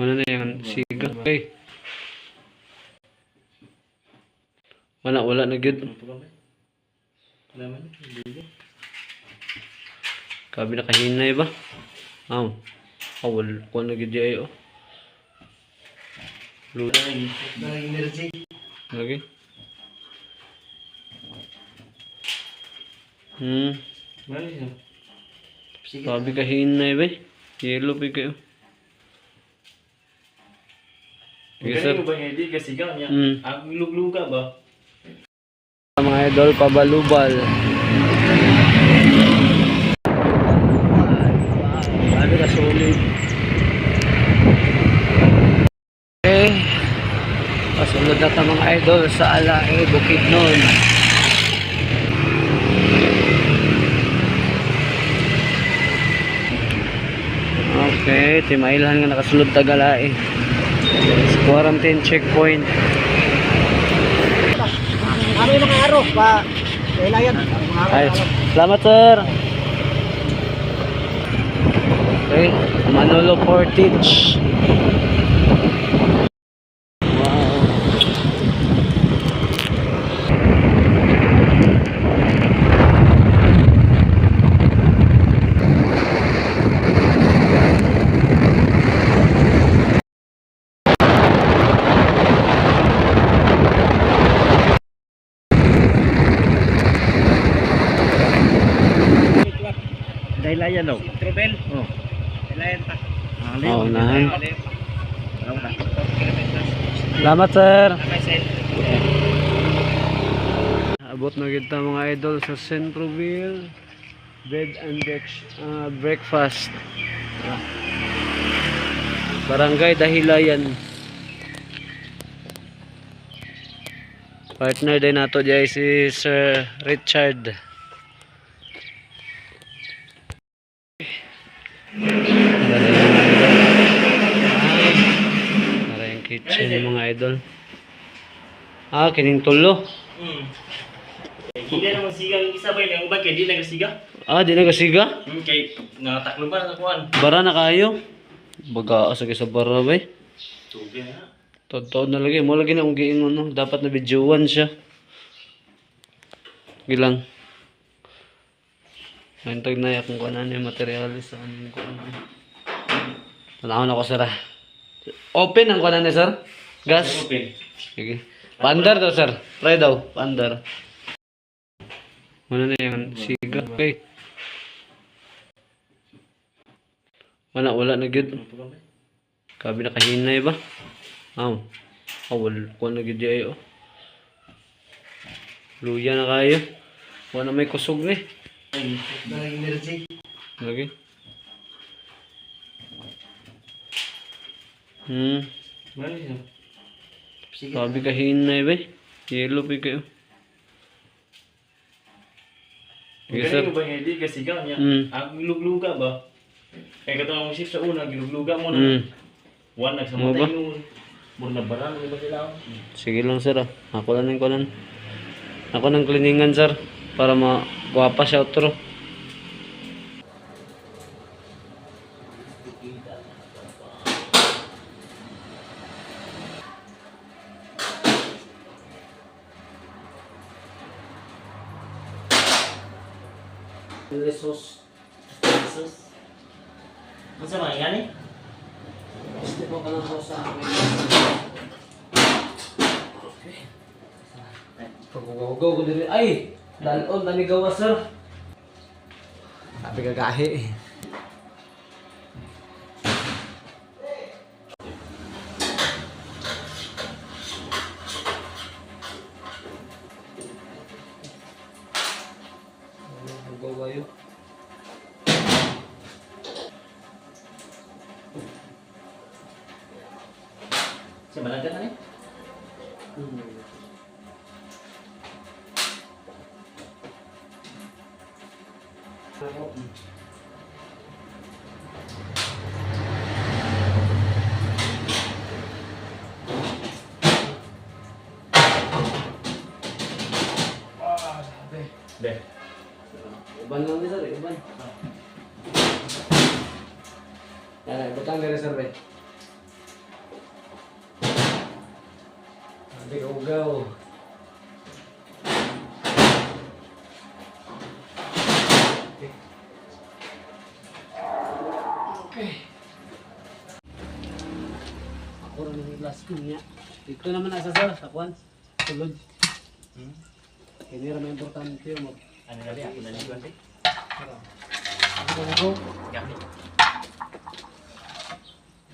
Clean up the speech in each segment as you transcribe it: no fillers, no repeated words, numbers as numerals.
Wala na yan. Siga. Okay. Wala na good. Kabi na kahinay ba? Wala ko na good ay oh. Energy. Lagi. Kabi kahinay ba? Yellow pa kayo. Yes, sir. Ba hindi kasi niya. Ang lugluga ba? Mga idol, pabalubal. Ano ka sulit? Okay. Pasunod na ta mga idol sa Alae, Bukidnon. Okay, timailan nga nakasulod ta Alae. Quarantine checkpoint. Ano yung mga araw pa? Kailangan. Ay, salamat sir. Okay, Manolo Portage. Wow. Dailayan daw. Trubel. Oh. Dailayan pa. Oh, nahan. Salamat sir. Abot na kita mga idol sa Centroville Bed and Breakfast. Barangay Dahilayan. Partner din nato diay si Sir Richard. Para yung kitchen mga idol. Kining tulo. Hindi naman siga yung isa ba yung ubad kay di nagasiga? Di nagasiga? Kay nataklo ba na kuan? Bara na kayo. Baga sa kisa bara ba? Tubig na. Totoo na lagi. Mo lagi na akong giingon no. Dapat na videoan siya. Gilang. Nantag na yakong kung ano yung materialis sa anong kung ano. Tanawin ako sir. Open ang kung ano sir? Gas? Open. Sige. Paandar daw sir. Try daw. Paandar. Wala na yan. Siga. Okay. Wala na good. Kabi na kahinay ba? Wala ko na good ay oh. Luya na kayo. Wala may kusog ni. Energy. Lagi. Kabi kahinay ba? Yellow pa kayo. Yes, sir. Ba hindi kasi niya. Ang lugluga ba? Kaya katong shift sa una, gilugluga mo na. One nagsamatay noon. Muna barang ba sila? Sige lang sir. Ako lang ng kunan. Ako ng cleaningan sir para magwapa siya outro. Lesos. Ano sa mga yan eh? Gusto ko ka lang po sa akin. Okay. Pag-ugaw ko din. Ay! Dalon, nanigawa sir. Sabi kagahi. Gawayo. Siya malagyan na eh? Be. Uban lang din sir, uban. Yan, butang dari sir, be. Bigaw-gaw. Okay. Ako rin yung last niya. Dito naman nasa sir, sa kwan. Tulod. Hindi naman importante yung mag... Ano na ako naliguan din? Ako na ko. Gamit.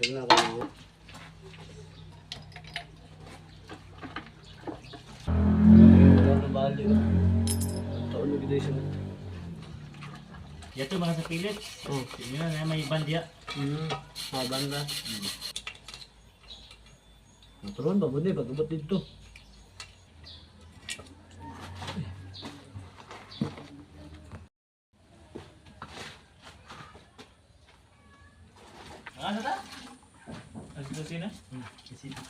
Dito na ako. Ano ba yun? Taon mo gito siya. Yato mga sa pilit. Oh. Yun na may bandya. Mga banda. Turon ba? Bundi, pag-ubat dito. Ano ta? Astusin na?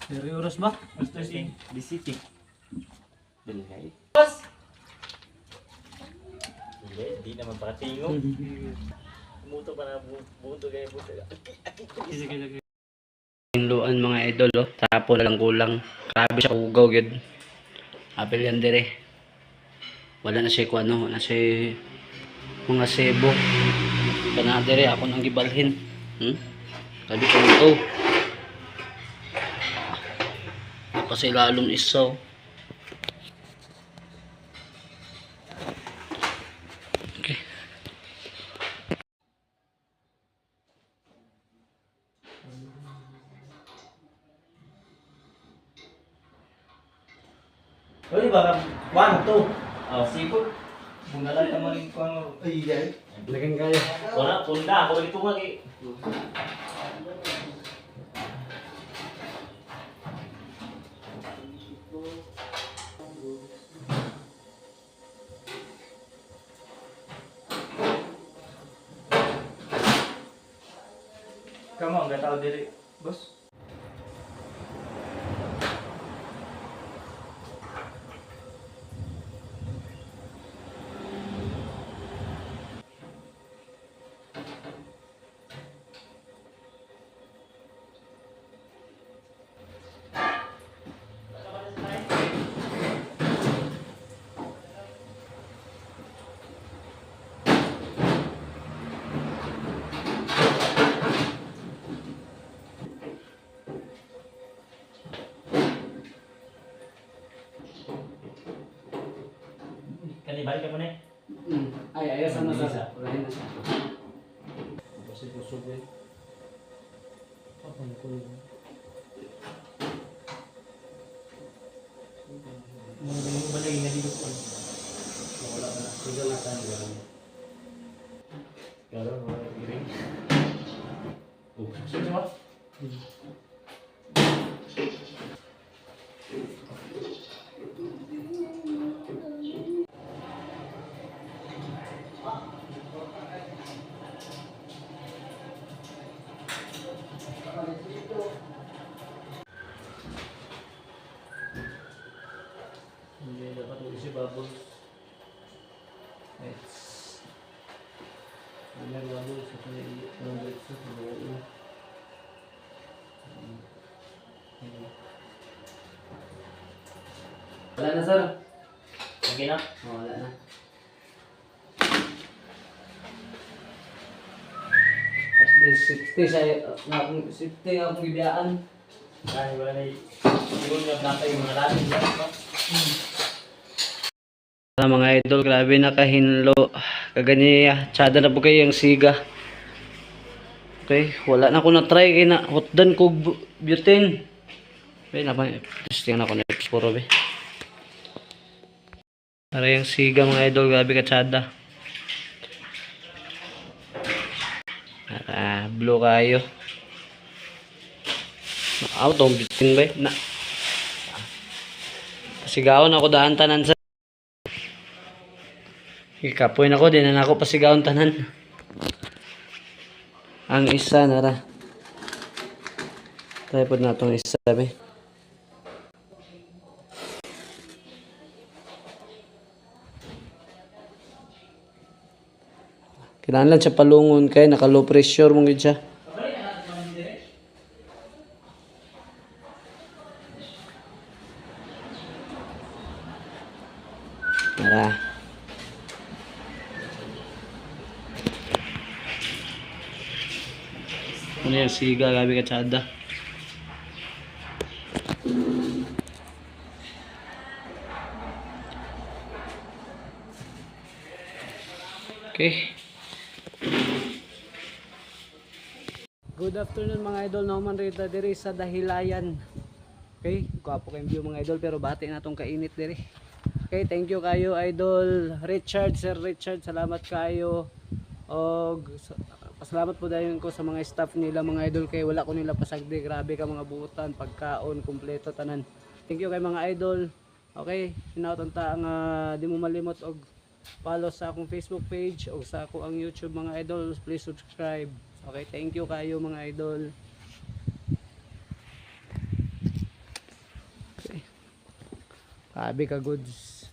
Dari oras ba? Astusin. Bisiti. Bilhay. Hindi naman pakatingog. Muto pa na buto kayo buto. Luan mga idol, oh. Tapo na lang kulang. Grabe siya kugaw, gid. Apel yan dire. Wala na siya kung ano, wala na siya mga sebo. Kana dire, ako nang gibalhin. Sabi ko ito. Kasi lalong isaw. Okay. Oy, baka 1, 2. Oh, sipot. Bunga lang tamo rin ko ang ay. Lagyan kayo. Wala, punda ako dito mag. Kamu ang gataw diri, boss. Kanibal ka mo na. Ay, ayos na Isa. sa. Ulahin na siya. Kasi pusog eh. Papan ko yun. Mga balay na dito ko. Wala ka na. Sige na tayo. Kaya wala giring. Oh, sige mo. Hindi dapat isi bubbles. It's ano bubbles sa kanya wala na sir. Okay na. Oh, wala na. At least 60 sa akong 60 akong gibiyaan. Kaya wala na siguro na plata yung mga lalim. Mga idol, grabe na kahinlo. Kagani, tsada na po kayo yung siga. Okay, wala na ako na-try kaya na hotdan ko butane. Okay, testing ako na puro be. Para yung siga mga idol, grabe ka tsada. Blue kayo. Out of butane ba? Na. Pasigawan ako daan tanan sa ikapoy na ko, di na ako pasigawan tanan. Ang isa nara. Tripod na itong isa be. Kinahanglan siya palungon kay naka low pressure mong gid siya. Tara. Ano yung siga, gabi ka tsada. Okay. Good afternoon mga idol, Nauman Rita diri sa Dahilayan. Okay, kuwapo kayong view mga idol pero bati na tong kainit diri. Okay, thank you kayo idol Richard, Sir Richard, salamat kayo. Og pasalamat po dayon ko sa mga staff nila mga idol kay wala ko nila pasagdi, grabe ka mga buutan, pagkaon, kumpleto tanan. Thank you kay mga idol. Okay, hinauton ta nga di mo malimot og follow sa akong Facebook page o sa ako ang YouTube mga idol, please subscribe. Okay, thank you kayo mga idol. Okay. Grabe ka goods.